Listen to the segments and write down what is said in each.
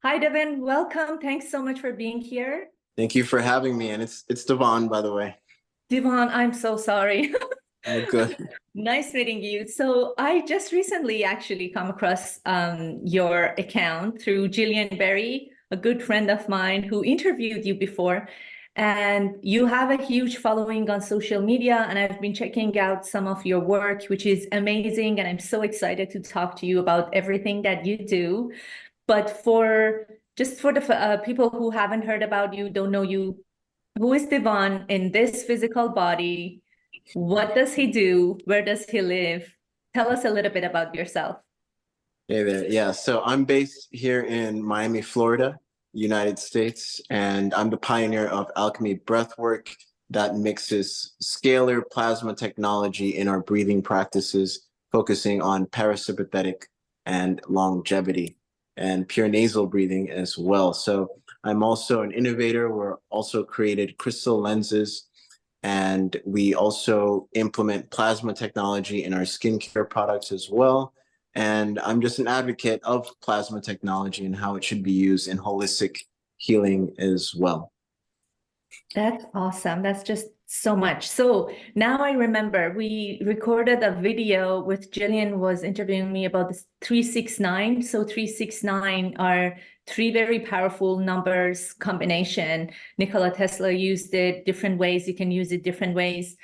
Hi, Devin. Welcome. Thanks so much for being here. Thank you for having me. And it's Devon, by the way. Devon, I'm so sorry. Oh, good. Nice meeting you. So I just recently actually come across your account through Jillian Berry, a good friend of mine who interviewed you before. And you have a huge following on social media, and I've been checking out some of your work, which is amazing. And I'm so excited to talk to you about everything that you do. But for the people who haven't heard about you, don't know you, who is Devon in this physical body? What does he do? Where does he live? Tell us a little bit about yourself. Hey there. Yeah, so I'm based here in Miami, Florida, United States, and I'm the pioneer of Alchemy Breathwork that mixes scalar plasma technology in our breathing practices, focusing on parasympathetic and longevity and pure nasal breathing as well. So I'm also an innovator. We're also created crystal lenses, and we also implement plasma technology in our skincare products as well. And I'm just an advocate of plasma technology and how it should be used in holistic healing as well. That's awesome. That's just so much. So now I remember we recorded a video with Jillian was interviewing me about this 369. So 369 are three very powerful numbers combination. Nikola Tesla used it different ways. You can use it different ways.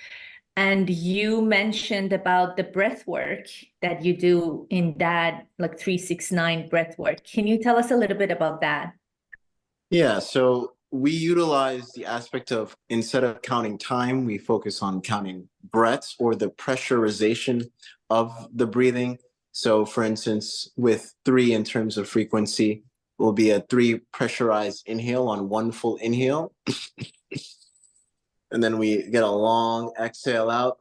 And you mentioned about the breath work that you do in that like 369 breath work. Can you tell us a little bit about that? Yeah, so we utilize the aspect of instead of counting time, we focus on counting breaths or the pressurization of the breathing. So, for instance, with three in terms of frequency, will be a three pressurized inhale on one full inhale. And then we get a long exhale out,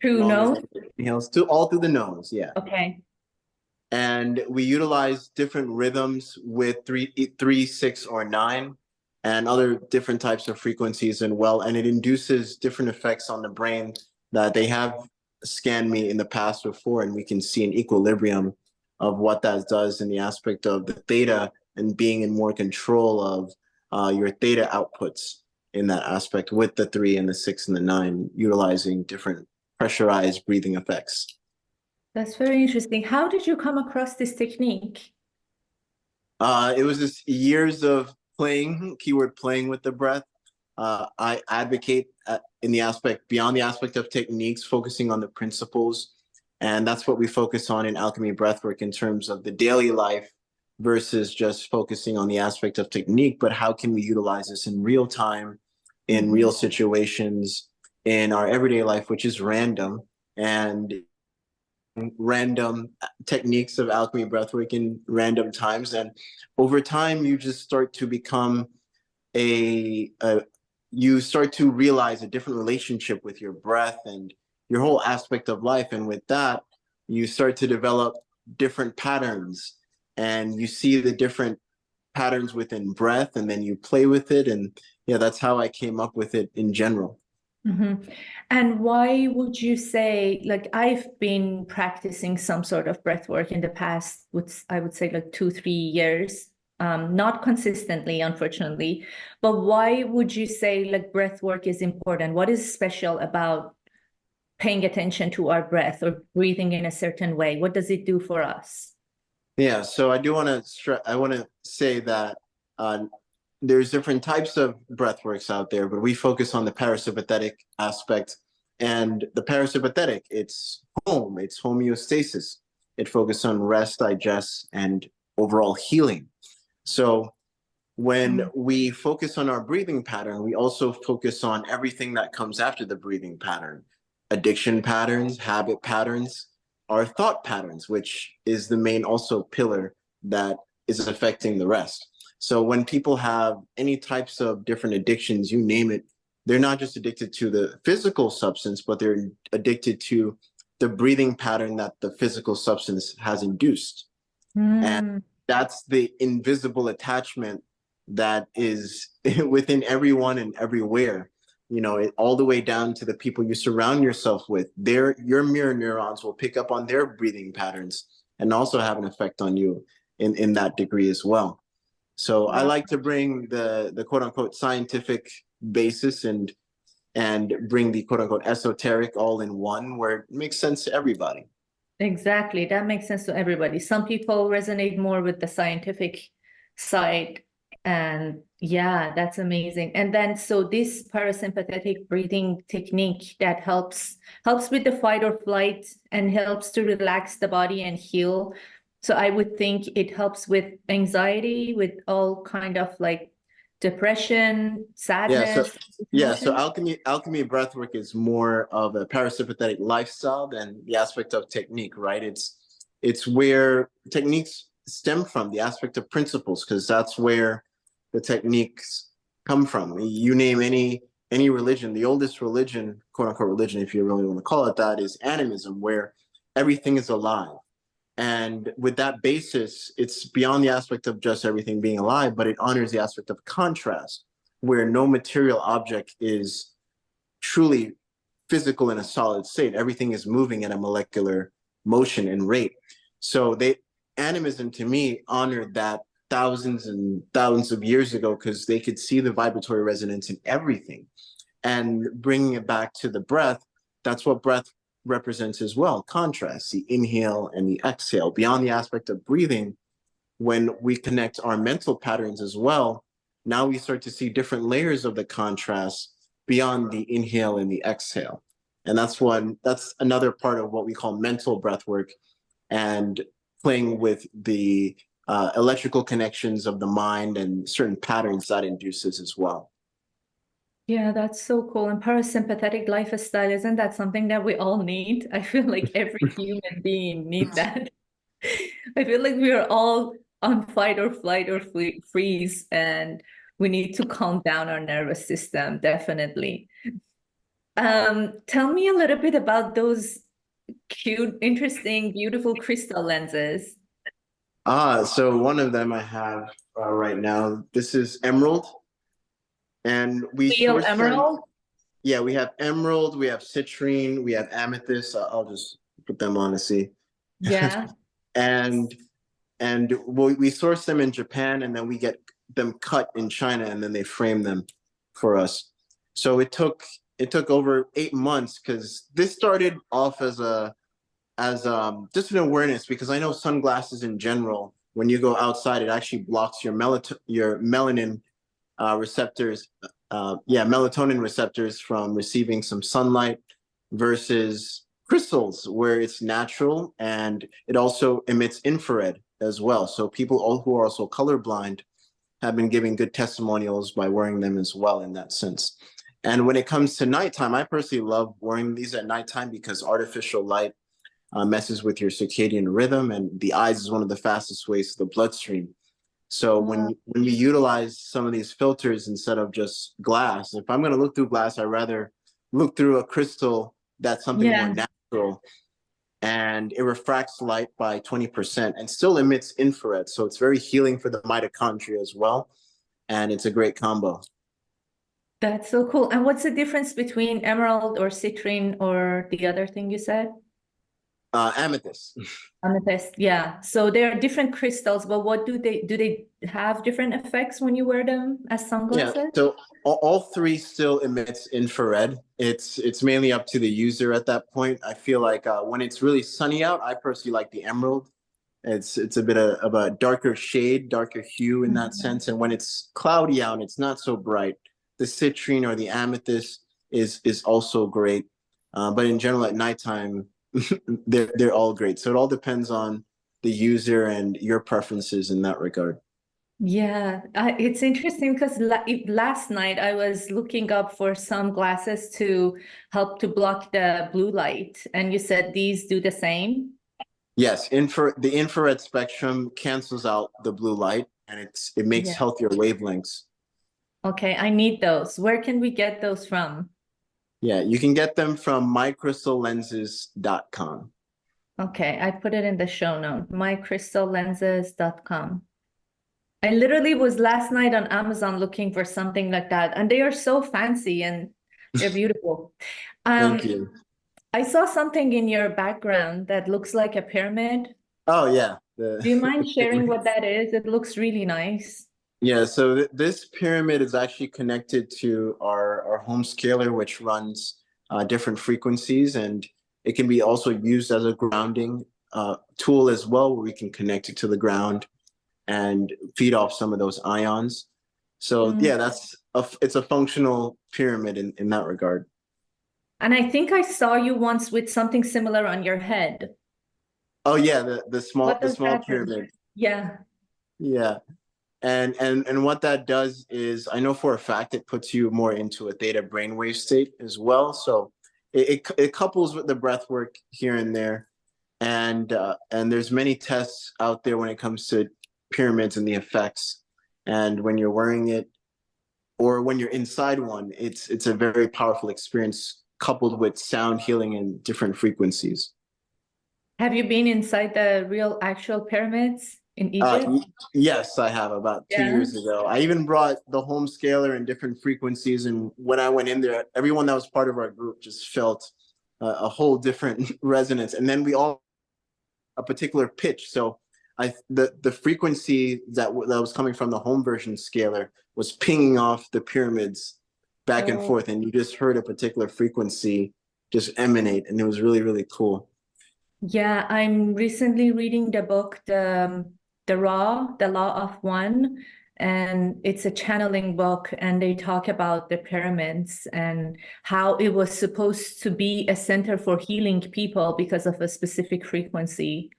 True long nose. inhales to all through the nose. Yeah. Okay. And we utilize different rhythms with three, 6, or 9, and other different types of frequencies and well, and it induces different effects on the brain that they have scanned me in the past before, and we can see an equilibrium of what that does in the aspect of the theta and being in more control of your theta outputs in that aspect with the 3 and the 6 and the 9, utilizing different pressurized breathing effects. That's very interesting. How did you come across this technique? It was just years of playing, keyword playing with the breath. I advocate in the aspect, beyond the aspect of techniques, focusing on the principles. And that's what we focus on in Alchemy Breathwork in terms of the daily life versus just focusing on the aspect of technique, but how can we utilize this in real time, in real situations, in our everyday life, which is random. And random techniques of alchemy breathwork in random times, and over time you just start to become a you start to realize a different relationship with your breath and your whole aspect of life, and with that you start to develop different patterns, and you see the different patterns within breath, and then you play with it. And yeah, that's how I came up with it in general. And why would you say, like, I've been practicing some sort of breath work in the past, I would say like 2, 3 years, not consistently, unfortunately. But why would you say like breath work is important? What is special about paying attention to our breath or breathing in a certain way? What does it do for us? Yeah, so I want to say that uh, there's different types of breathworks out there, but we focus on the parasympathetic aspect. And the parasympathetic, it's homeostasis. It focuses on rest, digest, and overall healing. So when Mm. we focus on our breathing pattern, we also focus on everything that comes after the breathing pattern: addiction patterns, habit patterns, our thought patterns, which is the main also pillar that is affecting the rest. So when people have any types of different addictions, you name it, they're not just addicted to the physical substance, but they're addicted to the breathing pattern that the physical substance has induced. And Mm. that's the invisible attachment that is within everyone and everywhere. All the way down to the people you surround yourself with. Your mirror neurons will pick up on their breathing patterns and also have an effect on you. in that degree as well. So I Wow. like to bring the quote unquote scientific basis and bring the quote unquote esoteric all in one where it makes sense to everybody. Exactly. That makes sense to everybody. Some people resonate more with the scientific side. And yeah, that's amazing. And then so this parasympathetic breathing technique that helps with the fight or flight and helps to relax the body and heal. So I would think it helps with anxiety, with all kind of like depression, Yeah, so sadness, yeah, so emotion. alchemy breathwork is more of a parasympathetic lifestyle than the aspect of technique, right? It's where techniques stem from, the aspect of principles, because that's where the techniques come from. You name any religion, the oldest religion, quote unquote religion, if you really want to call it that, is animism, where everything is alive. And with that basis, it's beyond the aspect of just everything being alive, but it honors the aspect of contrast, where no material object is truly physical in a solid state. Everything is moving at a molecular motion and rate. So animism to me honored that thousands and thousands of years ago because they could see the vibratory resonance in everything. And bringing it back to the breath, that's what breath represents as well, contrast, the inhale and the exhale. Beyond the aspect of breathing, when we connect our mental patterns as well, now we start to see different layers of the contrast beyond the inhale and the exhale. And that's another part of what we call mental breath work and playing with the electrical connections of the mind and certain patterns that induces as well. Yeah, that's so cool. And parasympathetic lifestyle, isn't that something that we all need? I feel like every human being need that. I feel like we are all on fight or flight or freeze, and we need to calm down our nervous system, definitely. Tell me a little bit about those cute, interesting, beautiful crystal lenses. So one of them I have right now. This is emerald, and we Real source them. emerald? Yeah, we have emerald, we have citrine, we have amethyst. I'll just put them on to see. Yeah. and and we source them in Japan, and then we get them cut in China, and then they frame them for us. So it took over 8 months because this started off as just an awareness because I know sunglasses in general, when you go outside, it actually blocks your melanin receptors, melatonin receptors from receiving some sunlight versus crystals where it's natural and it also emits infrared as well. So people who are also colorblind have been giving good testimonials by wearing them as well in that sense. And when it comes to nighttime, I personally love wearing these at nighttime because artificial light messes with your circadian rhythm, and the eyes is one of the fastest ways to the bloodstream. So when we utilize some of these filters instead of just glass, if I'm going to look through glass, I'd rather look through a crystal that's something more Yeah. natural, and it refracts light by 20% and still emits infrared. So it's very healing for the mitochondria as well. And it's a great combo. That's so cool. And what's the difference between emerald or citrine or the other thing you said? Amethyst. Amethyst. Yeah. So there are different crystals, but what do they have different effects when you wear them as Yeah, sunglasses? so all three still emits infrared. It's mainly up to the user at that point. I feel like when it's really sunny out, I personally like the emerald. It's a bit of a darker shade, darker hue in that Mhm. sense. And when it's cloudy out, it's not so bright. The citrine or the amethyst is also great. But in general, at nighttime, they're all great. So it all depends on the user and your preferences in that regard. Yeah, it's interesting because last night I was looking up for sunglasses to help to block the blue light, and you said these do the same. Yes, the infrared spectrum cancels out the blue light and it makes Yeah. healthier wavelengths. Okay, I need those. Where can we get those from? Yeah, you can get them from mycrystallenses.com. Okay, I put it in the show note, mycrystallenses.com. I literally was last night on Amazon looking for something like that, and they are so fancy and they're beautiful. Thank Um, you. I saw something in your background that looks like a pyramid. Oh yeah. Do you mind the sharing what that is? It looks really nice. Yeah, so this pyramid is actually connected to our home scaler, which runs different frequencies, and it can be also used as a grounding tool as well, where we can connect it to the ground and feed off some of those ions. So Mm. yeah, it's a functional pyramid in that regard. And I think I saw you once with something similar on your head. Oh yeah, What the does small that do? pyramid. Yeah. Yeah. And what that does is, I know for a fact it puts you more into a theta brainwave state as well. So it couples with the breath work here and there, and there's many tests out there when it comes to pyramids and the effects. And when you're wearing it or when you're inside one, it's a very powerful experience coupled with sound healing and different frequencies. Have you been inside the real actual pyramids in Egypt? Yes, I have about two Yeah. years ago. I even brought the home scaler and different frequencies. And when I went in there, everyone that was part of our group just felt a whole different resonance. And then we all a particular pitch. So the frequency that was coming from the home version scaler was pinging off the pyramids back and Oh. forth, and you just heard a particular frequency just emanate, and it was really, really cool. Yeah, I'm recently reading the book, the Law of One, and it's a channeling book, and they talk about the pyramids and how it was supposed to be a center for healing people because of a specific frequency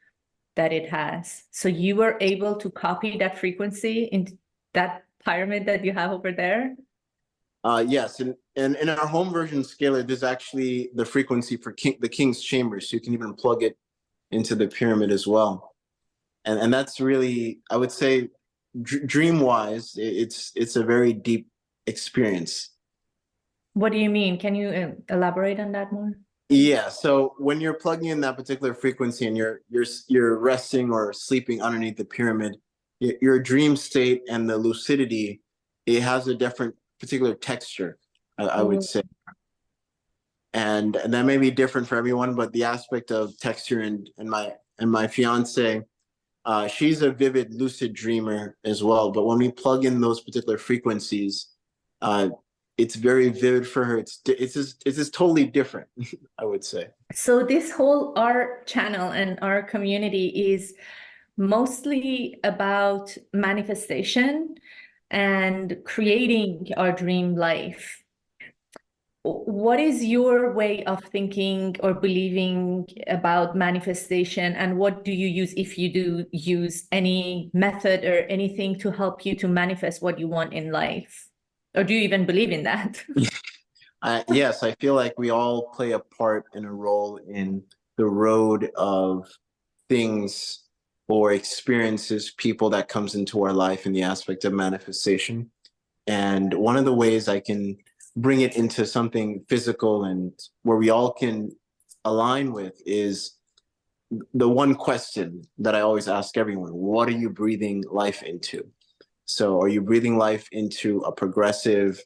that it has. So you were able to copy that frequency in that pyramid that you have over there? Yes, and in our home version scaler, there's actually the frequency for the king's chamber, so you can even plug it into the pyramid as well. And that's really, I would say, dream wise, it's a very deep experience. What do you mean? Can you elaborate on that more? Yeah, so when you're plugging in that particular frequency and you're resting or sleeping underneath the pyramid, your dream state and the lucidity, it has a different particular texture, I would Oh. say. And that may be different for everyone, but the aspect of texture and my fiance, she's a vivid lucid dreamer as well. But when we plug in those particular frequencies, uh, it's very vivid for her. It's just totally different, I would say. So this whole art channel and our community is mostly about manifestation and creating our dream life. What is your way of thinking or believing about manifestation, and what do you use if you do use any method or anything to help you to manifest what you want in life? Or do you even believe in that? Yes, I feel like we all play a part and a role in the road of things or experiences, people that comes into our life in the aspect of manifestation. And one of the ways I can bring it into something physical and where we all can align with is the one question that I always ask everyone: what are you breathing life into? So, are you breathing life into a progressive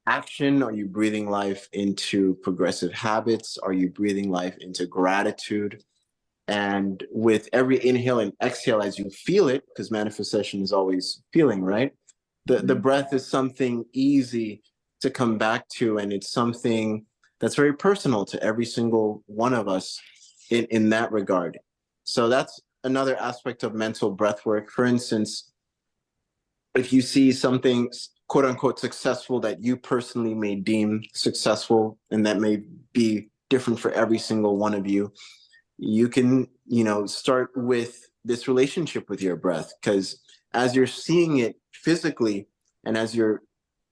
action? Are you breathing life into progressive habits? Are you breathing life into gratitude? And with every inhale and exhale, as you feel it, because manifestation is always feeling, right? The breath is something easy to come back to, and it's something that's very personal to every single one of us in that regard. So that's another aspect of mental breath work. For instance, if you see something quote unquote successful that you personally may deem successful, and that may be different for every single one of you, you can, start with this relationship with your breath, because as you're seeing it physically and as you're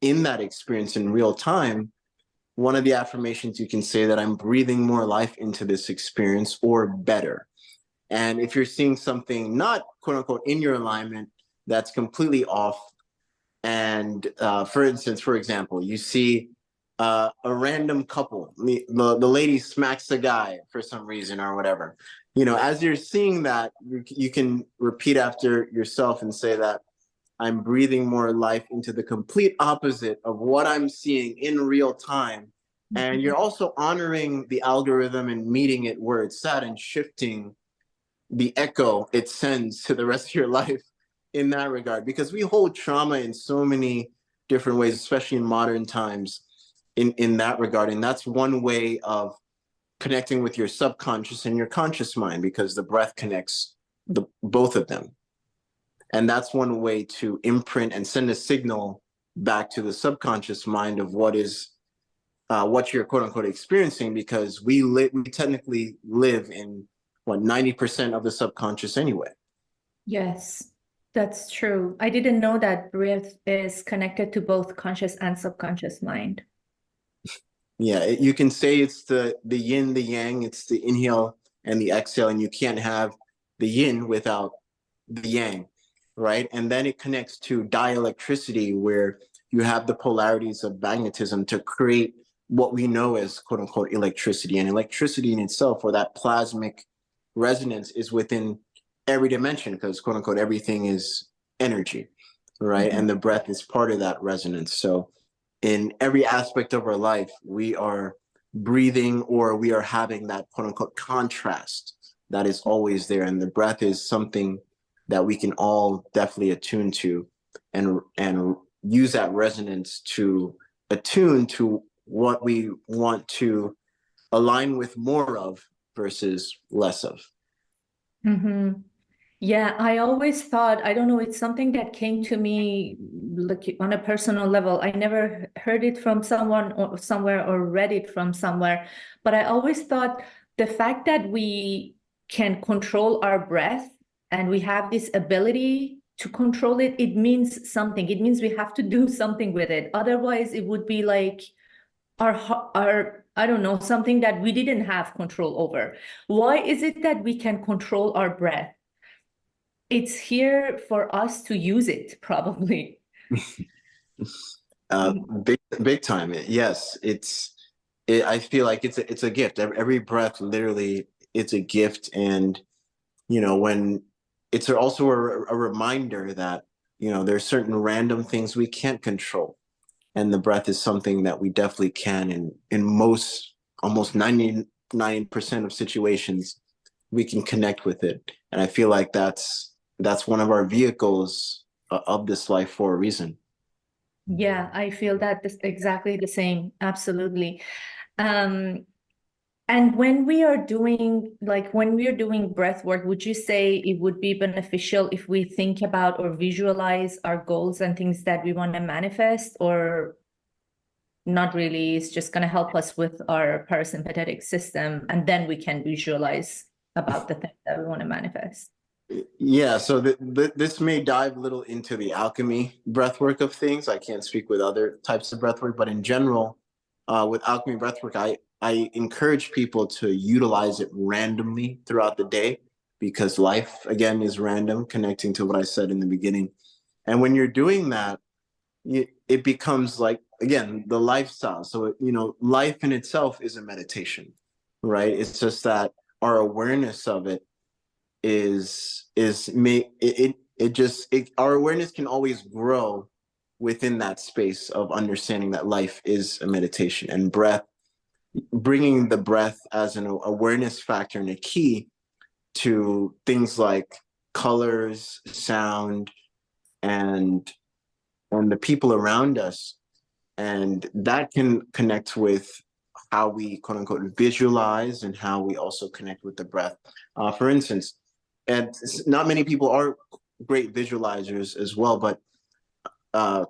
in that experience in real time, one of the affirmations you can say that I'm breathing more life into this experience or better. And if you're seeing something not quote unquote in your alignment, that's completely off. And for instance, for example, you see a random couple, the lady smacks the guy for some reason or whatever. As you're seeing that, you can repeat after yourself and say that I'm breathing more life into the complete opposite of what I'm seeing in real time. And you're also honoring the algorithm and meeting it where it's at and shifting the echo it sends to the rest of your life in that regard, because we hold trauma in so many different ways, especially in modern times in that regard. And that's one way of connecting with your subconscious and your conscious mind, because the breath connects the both of them. And that's one way to imprint and send a signal back to the subconscious mind of what you're quote unquote experiencing, because we technically live in what 90% of the subconscious anyway. Yes, that's true. I didn't know that breath is connected to both conscious and subconscious mind. Yeah, you can say it's the yin, the yang, it's the inhale and the exhale, and you can't have the yin without the yang, right? And then it connects to dielectricity, where you have the polarities of magnetism to create what we know as quote unquote electricity. And electricity in itself, or that plasmic resonance, is within every dimension, because quote unquote everything is energy, right? Mhm. And the breath is part of that resonance. So in every aspect of our life, we are breathing, or we are having that quote unquote contrast that is always there. And the breath is something that we can all definitely attune to, and use that resonance to attune to what we want to align with more of versus less of. Mm-hmm. Yeah, I always thought, I don't know, it's something that came to me like on a personal level. I never heard it from someone or somewhere or read it from somewhere, but I always thought the fact that we can control our breath and we have this ability to control it, it means something. It means we have to do something with it. Otherwise, it would be like our I don't know, something that we didn't have control over. Why is it that we can control our breath? It's here for us to use it, probably. Big time. Yes, I feel like it's a gift. Every breath, literally, it's a gift. And when it's also a reminder that there's certain random things we can't control, and the breath is something that we definitely can. And in most, almost 99% of situations, we can connect with it. And I feel like that's one of our vehicles of this life for a reason. Yeah, I feel that this exactly the same. Absolutely. Um, and when we are doing breath work, would you say it would be beneficial if we think about or visualize our goals and things that we want to manifest, or not really? It's just going to help us with our parasympathetic system, and then we can visualize about the thing that we want to manifest. Yeah, so this may dive a little into the alchemy breathwork of things. I can't speak with other types of breathwork, but in general, with alchemy breathwork, I encourage people to utilize it randomly throughout the day, because life, again, is random, connecting to what I said in the beginning. And when you're doing that, it becomes like, again, the lifestyle. So, life in itself is a meditation, right? It's just that our awareness of it is me it our awareness can always grow within that space of understanding that life is a meditation. And bringing the breath as an awareness factor and a key to things like colors, sound, and the people around us. And that can connect with how we quote unquote visualize, and how we also connect with the breath. For instance, and not many people are great visualizers as well, but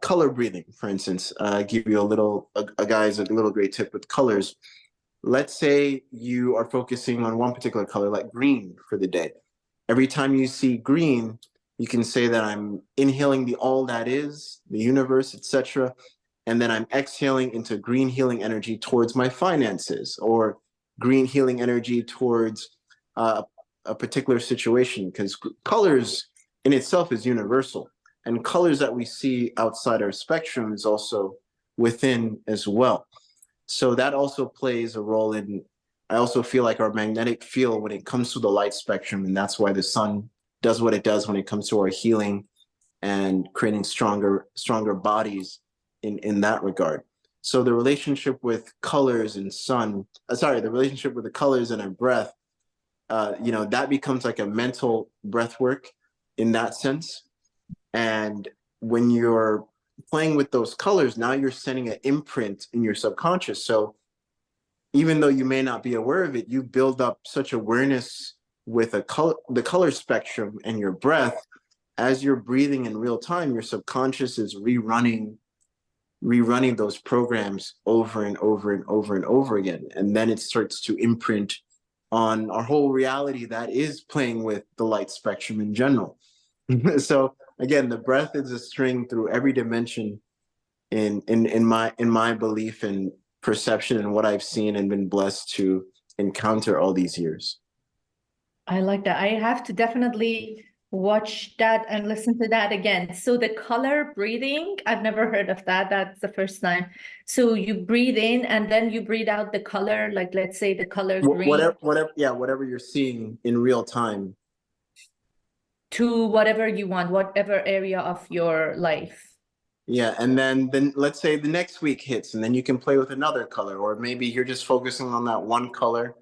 color breathing, for instance, give you a little great tip with colors. Let's say you are focusing on one particular color, like green, for the day. Every time you see green, you can say that I'm inhaling the all that is, the universe, etc. And then I'm exhaling into green healing energy towards my finances, or green healing energy towards uh, a particular situation, because colors in itself is universal, and colors that we see outside our spectrum is also within as well. So that also plays a role in, I also feel like, our magnetic field when it comes to the light spectrum. And that's why the sun does what it does when it comes to our healing and creating stronger bodies in that regard. So the relationship with colors and the relationship with the colors and our breath, that becomes like a mental breath work in that sense. And when you're playing with those colors, now you're sending an imprint in your subconscious. So even though you may not be aware of it, you build up such awareness with the color spectrum and your breath. As you're breathing in real time, your subconscious is rerunning those programs over and over and over and over again. And then it starts to imprint on our whole reality that is playing with the light spectrum in general. So again, the breath is a string through every dimension in my belief and perception and what I've seen and been blessed to encounter all these years. I like that. I have to definitely watch that and listen to that again. So the color breathing, I've never heard of that. That's the first time. So you breathe in and then you breathe out the color, like let's say the color green Whatever you're seeing in real time. to whatever you want, whatever area of your life. Yeah, and then let's say the next week hits, and then you can play with another color, or maybe you're just focusing on that one color,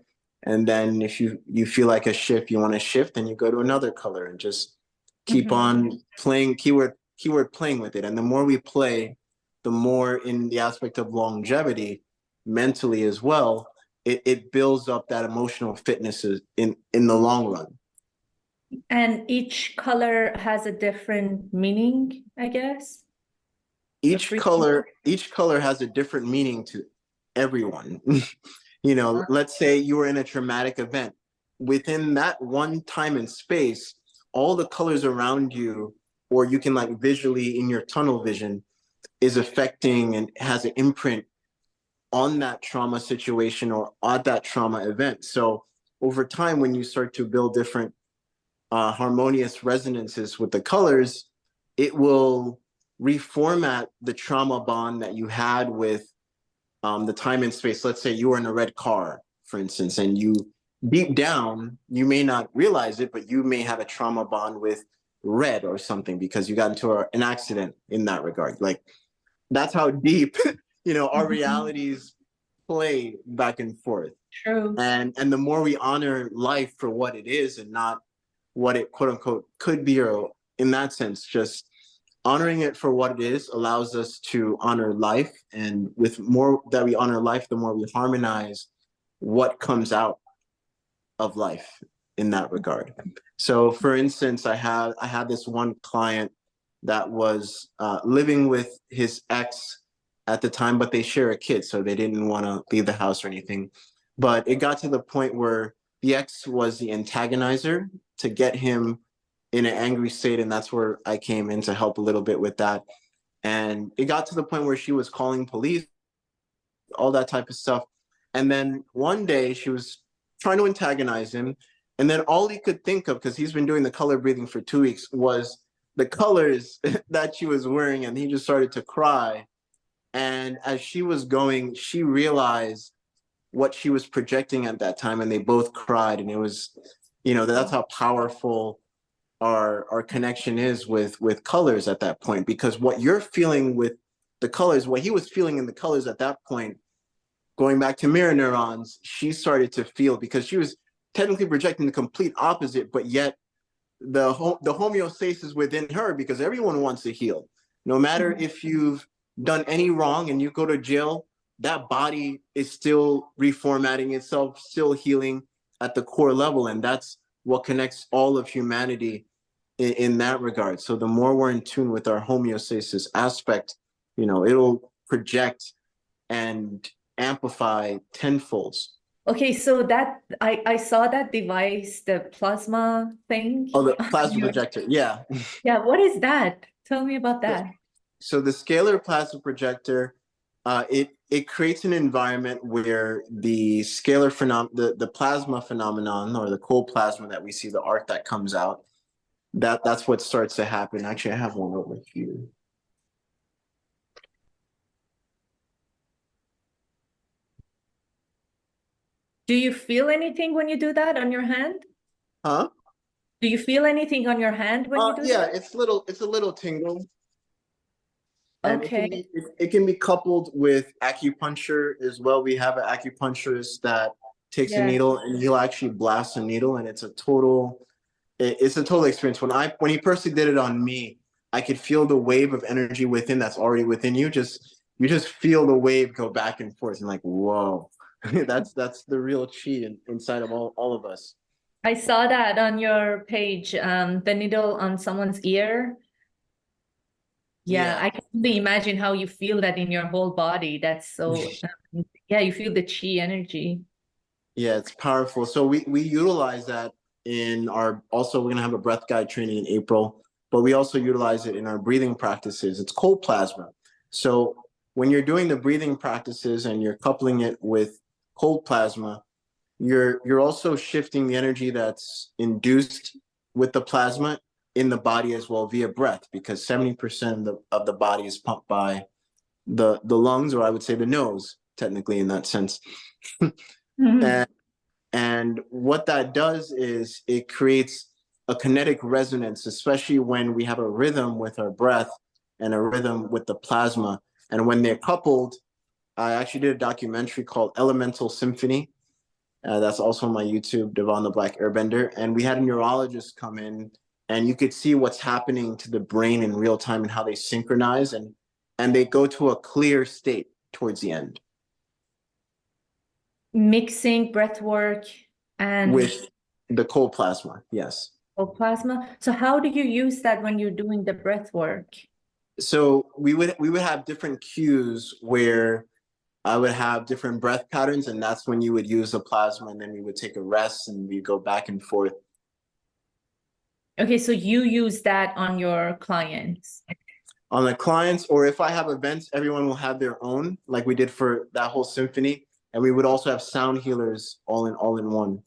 and then if you feel like a shift, you want to shift, and you go to another color, and just keep on playing keyword playing with it. And the more we play, the more in the aspect of longevity, mentally as well, it builds up that emotional fitness in the long run. And each color has a different meaning, I guess. Each color has a different meaning to everyone. Let's say you were in a traumatic event. Within that one time and space, all the colors around you, or you can like visually in your tunnel vision, is affecting and has an imprint on that trauma situation or on that trauma event. So over time, when you start to build different harmonious resonances with the colors, it will reformat the trauma bond that you had with the time and space. Let's say you were in a red car, for instance, and you deep down, you may not realize it, but you may have a trauma bond with red or something because you got into an accident in that regard. Like that's how deep, our realities play back and forth. True. And the more we honor life for what it is and not what it quote unquote could be, or in that sense, just honoring it for what it is allows us to honor life. And with more that we honor life, the more we harmonize what comes out of life in that regard. So for instance, I had this one client that was living with his ex at the time, but they share a kid, so they didn't want to leave the house or anything. But it got to the point where the ex was the antagonizer to get him in an angry state, and that's where I came in to help a little bit with that. And it got to the point where she was calling police, all that type of stuff. And then one day she was trying to antagonize him, and then all he could think of, because he's been doing the color breathing for 2 weeks, was the colors that she was wearing, and he just started to cry. And as she was going, she realized what she was projecting at that time, and they both cried. And it was, that's how powerful our connection is with colors at that point, because what you're feeling with the colors, what he was feeling in the colors at that point, going back to mirror neurons, she started to feel, because she was technically projecting the complete opposite, but yet the homeostasis within her, because everyone wants to heal. No matter if you've done any wrong and you go to jail, that body is still reformatting itself, still healing at the core level. And that's what connects all of humanity in that regard. So the more we're in tune with our homeostasis aspect, it'll project and amplify tenfold. Okay, so that I saw that device, the plasma thing. Oh, the plasma projector. Yeah. Yeah, what is that? Tell me about that. So the scalar plasma projector, it creates an environment where the scalar the plasma phenomenon, or the cold plasma that we see, the arc that comes out, that's what starts to happen. Actually, I have one over here. Do you feel anything when you do that on your hand? Huh? Do you feel anything on your hand when you do Yeah, that? it's a little tingle. And Okay. it can be coupled with acupuncture as well. We have an acupuncturist that takes a Yeah. needle and he'll actually blast a needle, and it's a total experience. When he personally did it on me, I could feel the wave of energy within that's already within you. You just feel the wave go back and forth and like, whoa, that's the real chi inside of all of us. I saw that on your page, the needle on someone's ear. Yeah, Yeah. I can only imagine how you feel that in your whole body. That's so, yeah, you feel the chi energy. Yeah, it's powerful. So we utilize that in our, also we're gonna have a breath guide training in April, but we also utilize it in our breathing practices. It's cold plasma. So when you're doing the breathing practices and you're coupling it with cold plasma, you're also shifting the energy that's induced with the plasma in the body as well via breath, because 70% of the body is pumped by the lungs, or I would say the nose, technically in that sense. Mhm. And what that does is it creates a kinetic resonance, especially when we have a rhythm with our breath and a rhythm with the plasma. And when they're coupled, I actually did a documentary called Elemental Symphony. That's also on my YouTube, Devon the Black Airbender. And we had a neurologist come in, and you could see what's happening to the brain in real time and how they synchronize, and they go to a clear state towards the end. Mixing breath work and With the cold plasma, yes. plasma. So how do you use that when you're doing the breath work? So we would have different cues where I would have different breath patterns, and that's when you would use the plasma, and then we would take a rest and we go back and forth. Okay, so you use that on your clients. On the clients, or if I have events, everyone will have their own, like we did for that whole symphony, and we would also have sound healers all in one.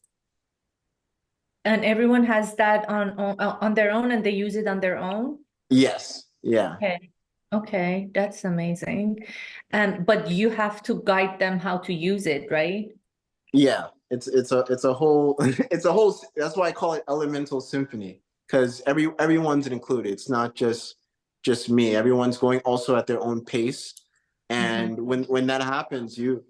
And everyone has that on their own and they use it on their own? Yes, yeah. Okay. Okay, that's amazing. But you have to guide them how to use it, right? Yeah, it's a whole it's a whole, that's why I call it elemental symphony, because everyone's included. It's not just me. Everyone's going also at their own pace. Mhm. And when that happens, you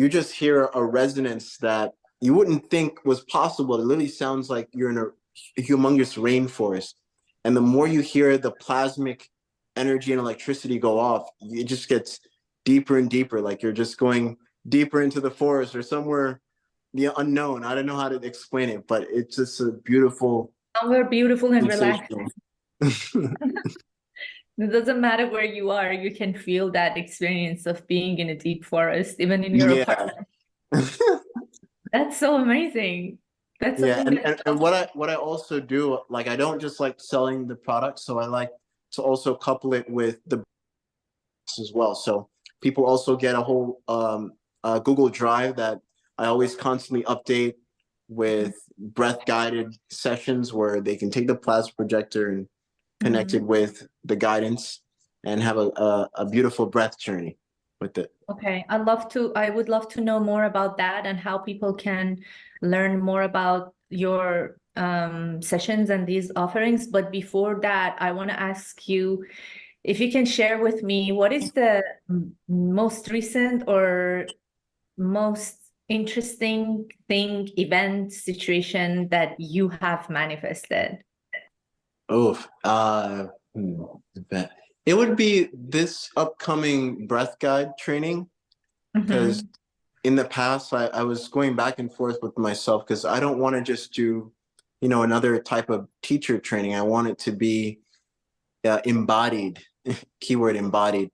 just hear a resonance that you wouldn't think was possible. It literally sounds like you're in a humongous rainforest. And the more you hear the plasmic energy and electricity go off, it just gets deeper and deeper, like you're just going deeper into the forest or somewhere the unknown. I don't know how to explain it, but it's just a beautiful Somewhere beautiful and sensation. relaxing. It doesn't matter where you are, you can feel that experience of being in a deep forest, even in your Yeah. apartment. That's so amazing. That's Yeah, something that and what I also do, like I don't just like selling the product, so I like to also couple it with the as well. So people also get a whole Google Drive that I always constantly update with breath guided sessions where they can take the plasma projector and connect Mhm. it with the guidance and have a beautiful breath journey with it. Okay, I would love to know more about that and how people can learn more about your sessions and these offerings. But before that, I want to ask you if you can share with me what is the most recent or most interesting thing, event, situation that you have manifested? Oh, bet. It would be this upcoming breath guide training, because Mm-hmm. in the past I was going back and forth with myself because I don't want to just do, another type of teacher training. I want it to be embodied, keyword embodied.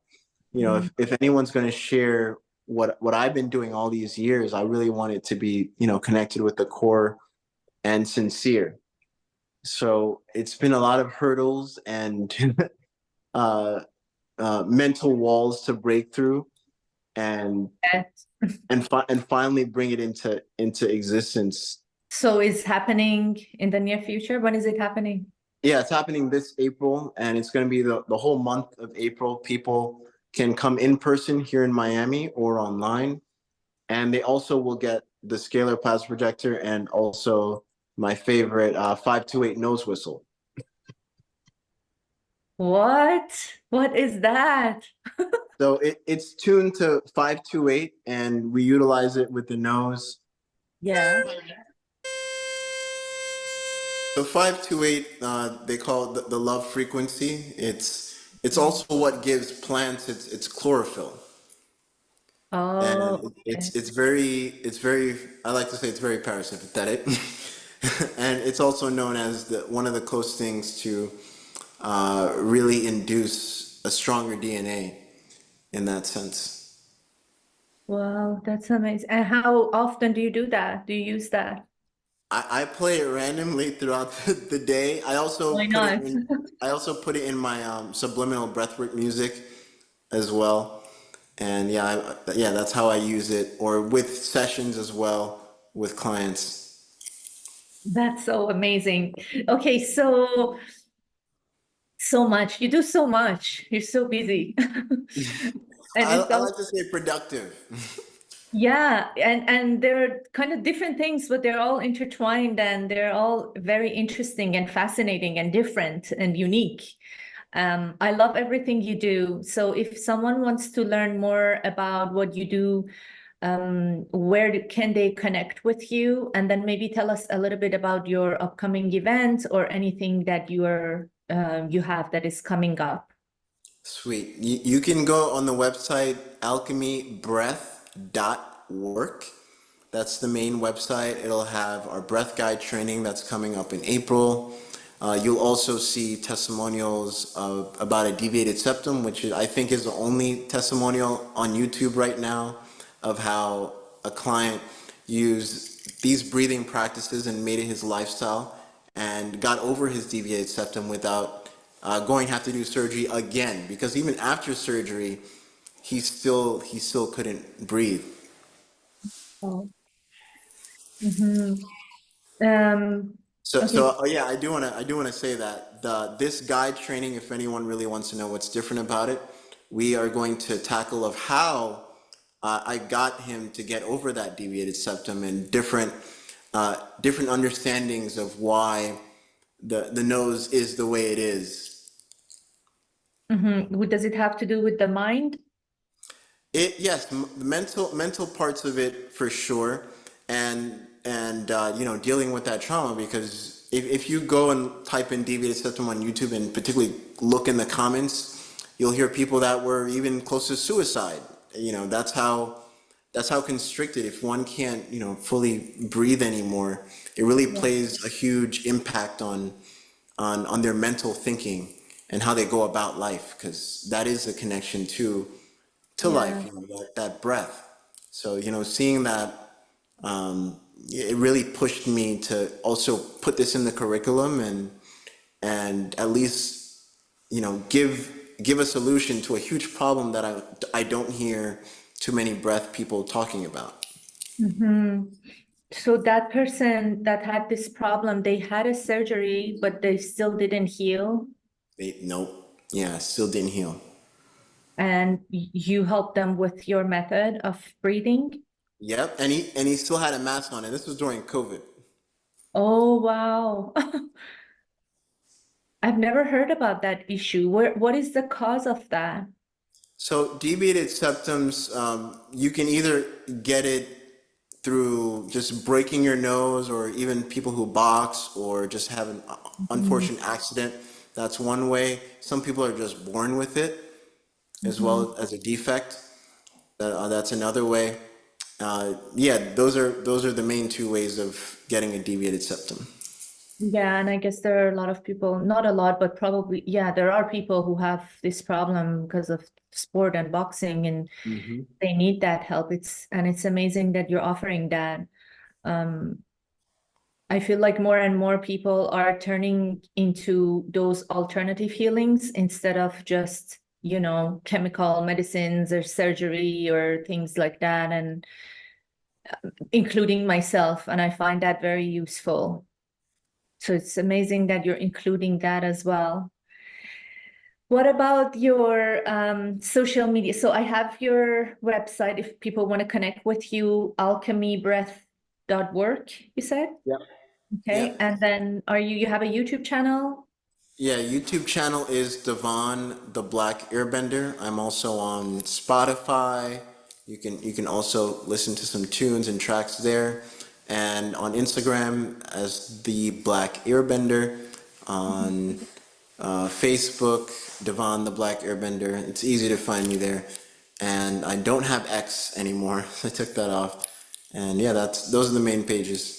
If anyone's going to share what I've been doing all these years, I really want it to be, connected with the core and sincere. So it's been a lot of hurdles and uh, mental walls to break through, and Yes. and finally bring it into existence. So it's happening in the near future. When is it happening? Yeah, it's happening this April, and it's going to be the whole month of April. People can come in person here in Miami or online, and they also will get the scalar plasma projector and also my favorite 528 nose whistle. What? What is that? So it's tuned to 528, and we utilize it with the nose. Yeah. So 528, they call it the love frequency. It's also what gives plants its chlorophyll, and Oh, okay. it's very I like to say it's very parasympathetic, and it's also known as one of the close things to really induce a stronger DNA in that sense. Wow, that's amazing. And how often do you do that? Do you use that? I play it randomly throughout the day. Why not? I also put it in my subliminal breathwork music as well. And yeah, yeah, that's how I use it, or with sessions as well with clients. That's so amazing. Okay, so much. You do so much. You're so busy. And it's I all like to say productive. yeah, and they're kind of different things, but they're all intertwined and they're all very interesting and fascinating and different and unique. I love everything you do. So if someone wants to learn more about what you do, can they connect with you? And then maybe tell us a little bit about your upcoming events or anything that you have that is coming up. Sweet. You can go on the website alchemybreath.work. That's the main website. It'll have our breath guide training that's coming up in April. You'll also see testimonials about a deviated septum, which I think is the only testimonial on YouTube right now of how a client used these breathing practices and made it his lifestyle and got over his deviated septum without going to have to do surgery again. Because even after surgery, he still couldn't breathe. Oh. Mhm. Um, okay. Yeah, I do wanna say that this guide training, if anyone really wants to know what's different about it, we are going to tackle of how I got him to get over that deviated septum and different understandings of why the nose is the way it is. Does it have to do with the mind? Yes, the mental parts of it for sure, and dealing with that trauma, because if you go and type in deviated septum on YouTube and particularly look in the comments, you'll hear people that were even close to suicide. That's how constricted. If one can't fully breathe anymore, it really Yeah. plays a huge impact on their mental thinking and how they go about life, because that is a connection to life, Yeah. that breath. So, seeing that, it really pushed me to also put this in the curriculum and at least, give a solution to a huge problem that I don't hear too many breath people talking about. hmm So that person that had this problem, they had a surgery, but they still didn't heal, Nope. Yeah, still didn't heal. and you helped them with your method of breathing. Yep, and he still had a mask on, and this was during COVID. Oh, wow. I've never heard about that issue. What is the cause of that? So deviated septums, you can either get it through just breaking your nose, or even people who box or just have an Mhm. unfortunate accident. That's one way. Some people are just born with it as Mhm. well as a defect. That's another way. Yeah, those are the main two ways of getting a deviated septum. Yeah, and I guess there are a lot of people, not a lot, but probably, yeah, there are people who have this problem because of sport and boxing, and Hmm. they need that help. It's amazing that you're offering that. Um, I feel like more and more people are turning into those alternative healings instead of just, chemical medicines or surgery or things like that, and including myself. And I find that very useful. So it's amazing that you're including that as well. What about your social media? So I have your website if people want to connect with you, alchemybreath.work, you said? Yep. Okay. Yep. And then you have a YouTube channel? Yeah, YouTube channel is Devon the Black Airbender. I'm also on Spotify. You can also listen to some tunes and tracks there. and on Instagram as the Black Airbender, on Facebook, Devon the Black Airbender. It's easy to find me there. And I don't have X anymore. I took that off. And yeah, those are the main pages.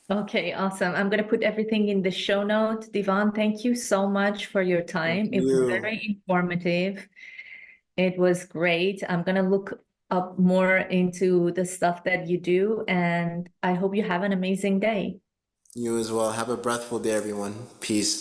Okay, awesome. I'm going to put everything in the show notes. Devon, thank you so much for your Thank time. It was you. very informative. It was great. I'm going to look up more into the stuff that you do, and I hope you have an amazing day. You as well. Have a breathful day, everyone. Peace.